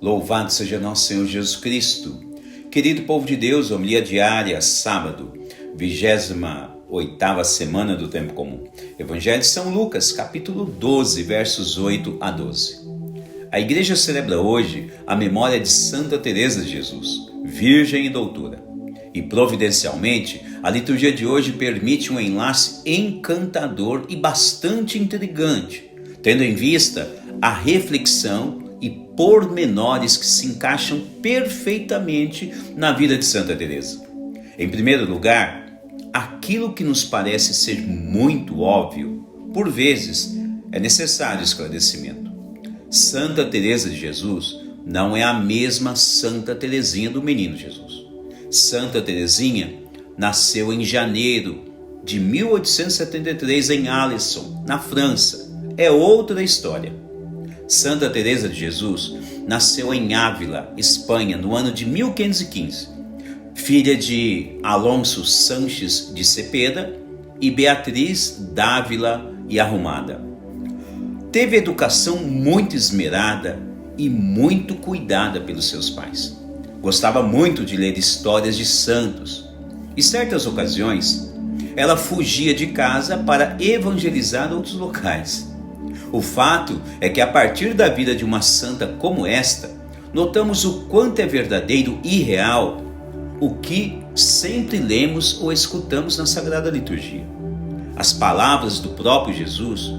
Louvado seja nosso Senhor Jesus Cristo. Querido povo de Deus, homilia diária, sábado, 28ª semana do Tempo Comum. Evangelho de São Lucas, capítulo 12, versos 8 a 12. A igreja celebra hoje a memória de Santa Teresa de Jesus, virgem e doutora. E providencialmente, a liturgia de hoje permite um enlace encantador e bastante intrigante, tendo em vista a reflexão e pormenores que se encaixam perfeitamente na vida de Santa Teresa. Em primeiro lugar, aquilo que nos parece ser muito óbvio, por vezes é necessário esclarecimento. Santa Teresa de Jesus não é a mesma Santa Teresinha do Menino Jesus. Santa Teresinha nasceu em janeiro de 1873 em Alençon, na França. É outra história. Santa Teresa de Jesus nasceu em Ávila, Espanha, no ano de 1515, filha de Alonso Sanches de Cepeda e Beatriz Dávila e Arrumada. Teve educação muito esmerada e muito cuidada pelos seus pais. Gostava muito de ler histórias de santos. Em certas ocasiões, ela fugia de casa para evangelizar outros locais. O fato é que a partir da vida de uma santa como esta, notamos o quanto é verdadeiro e real o que sempre lemos ou escutamos na Sagrada Liturgia. As palavras do próprio Jesus,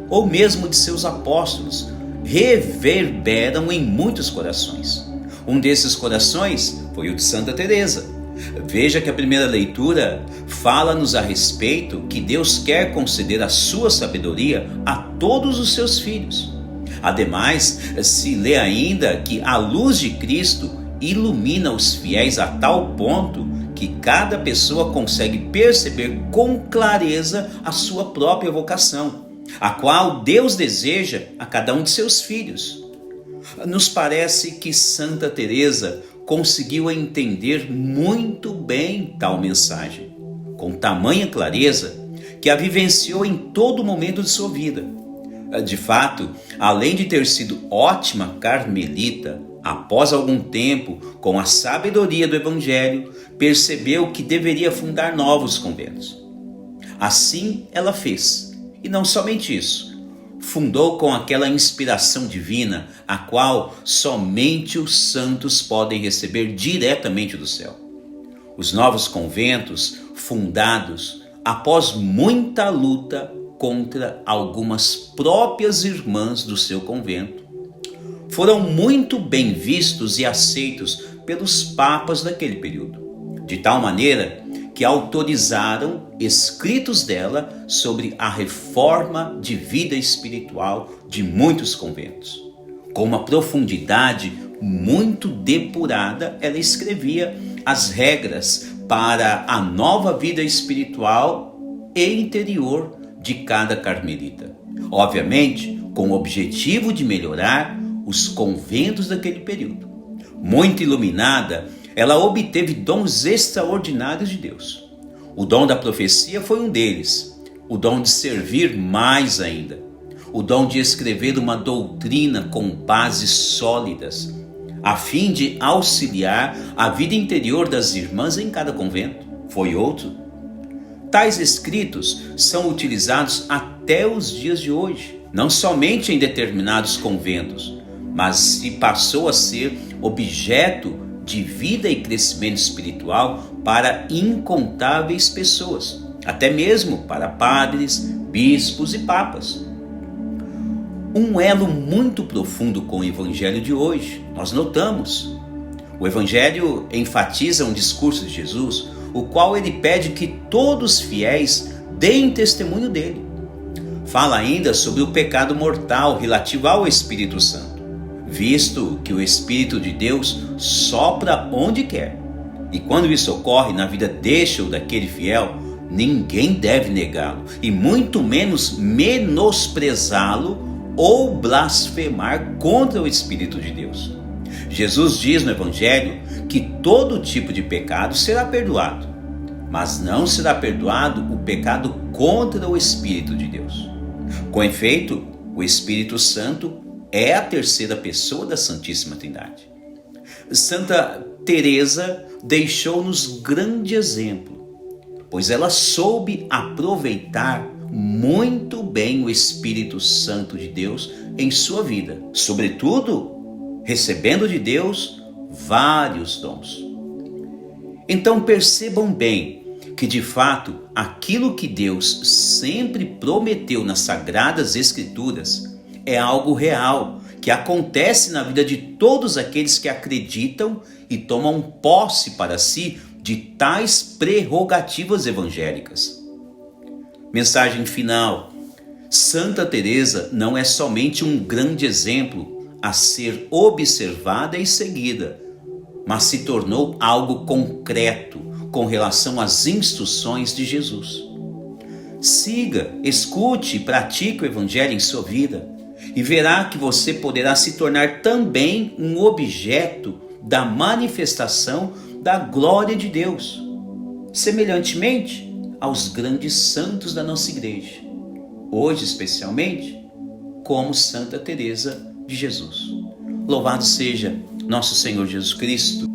ou mesmo de seus apóstolos, reverberam em muitos corações. Um desses corações foi o de Santa Teresa. Veja que a primeira leitura fala-nos a respeito que Deus quer conceder a sua sabedoria a todos os seus filhos. Ademais, se lê ainda que a luz de Cristo ilumina os fiéis a tal ponto que cada pessoa consegue perceber com clareza a sua própria vocação, a qual Deus deseja a cada um de seus filhos. Nos parece que Santa Teresa conseguiu entender muito bem tal mensagem, com tamanha clareza que a vivenciou em todo momento de sua vida. De fato, além de ter sido ótima carmelita, após algum tempo, com a sabedoria do Evangelho, percebeu que deveria fundar novos conventos. Assim ela fez, e não somente isso, fundou com aquela inspiração divina, a qual somente os santos podem receber diretamente do céu. Os novos conventos, fundados após muita luta contra algumas próprias irmãs do seu convento, foram muito bem vistos e aceitos pelos papas daquele período, de tal maneira que autorizaram escritos dela sobre a reforma de vida espiritual de muitos conventos. Com uma profundidade muito depurada, ela escrevia as regras para a nova vida espiritual e interior de cada carmelita. Obviamente, com o objetivo de melhorar os conventos daquele período. Muito iluminada, ela obteve dons extraordinários de Deus. O dom da profecia foi um deles, o dom de servir mais ainda, o dom de escrever uma doutrina com bases sólidas, a fim de auxiliar a vida interior das irmãs em cada convento, foi outro. Tais escritos são utilizados até os dias de hoje, não somente em determinados conventos, mas se passou a ser objeto de vida e crescimento espiritual para incontáveis pessoas, até mesmo para padres, bispos e papas. Um elo muito profundo com o Evangelho de hoje, nós notamos. O Evangelho enfatiza um discurso de Jesus, o qual ele pede que todos os fiéis deem testemunho dele. Fala ainda sobre o pecado mortal relativo ao Espírito Santo, visto que o Espírito de Deus sopra onde quer. E quando isso ocorre na vida deste ou daquele fiel, ninguém deve negá-lo, e muito menos menosprezá-lo ou blasfemar contra o Espírito de Deus. Jesus diz no Evangelho que todo tipo de pecado será perdoado, mas não será perdoado o pecado contra o Espírito de Deus. Com efeito, o Espírito Santo é a terceira pessoa da Santíssima Trindade. Santa Teresa deixou-nos grande exemplo, pois ela soube aproveitar muito bem o Espírito Santo de Deus em sua vida, sobretudo recebendo de Deus vários dons. Então percebam bem que de fato aquilo que Deus sempre prometeu nas Sagradas Escrituras é algo real, que acontece na vida de todos aqueles que acreditam e tomam posse para si de tais prerrogativas evangélicas. Mensagem final: Santa Teresa não é somente um grande exemplo a ser observada e seguida, mas se tornou algo concreto com relação às instruções de Jesus. Siga, escute e pratique o Evangelho em sua vida e verá que você poderá se tornar também um objeto da manifestação da glória de Deus, semelhantemente aos grandes santos da nossa igreja, hoje especialmente como Santa Teresa de Jesus. Louvado seja nosso Senhor Jesus Cristo,